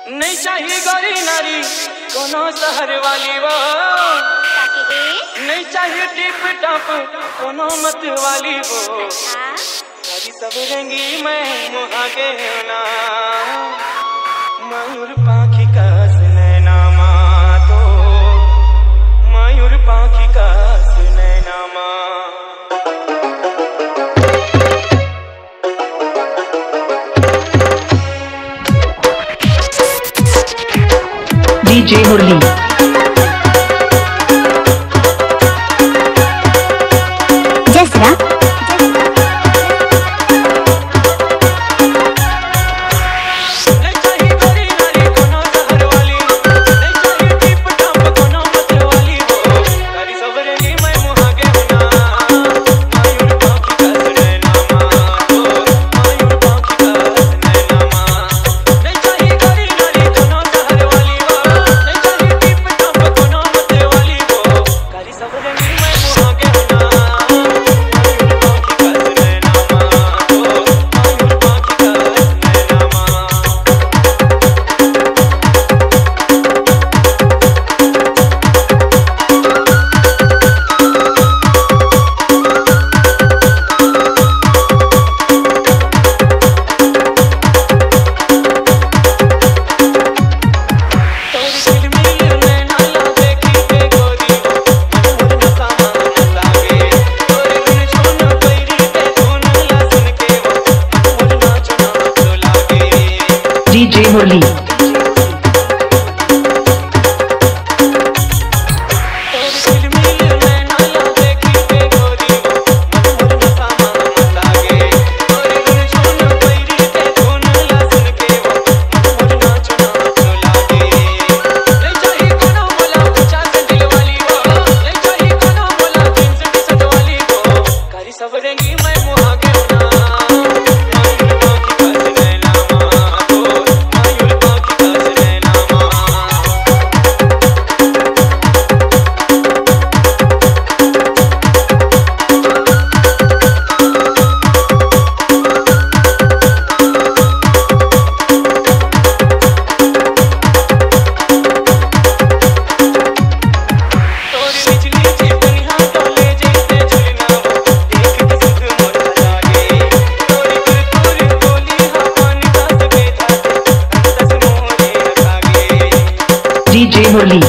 नहीं चाहिए गोरी नारी कोनो शहर वाली वो, नहीं चाहिए टिप टॉप कोनो मत वाली वो। सारी सब रंगी मैं मुहा के ना मयूर पाखी का सुनैना माँ तो मयूर पाखी का सुनैना माँ। DJ मुरली जसरा DJ मुरली DJ मुरली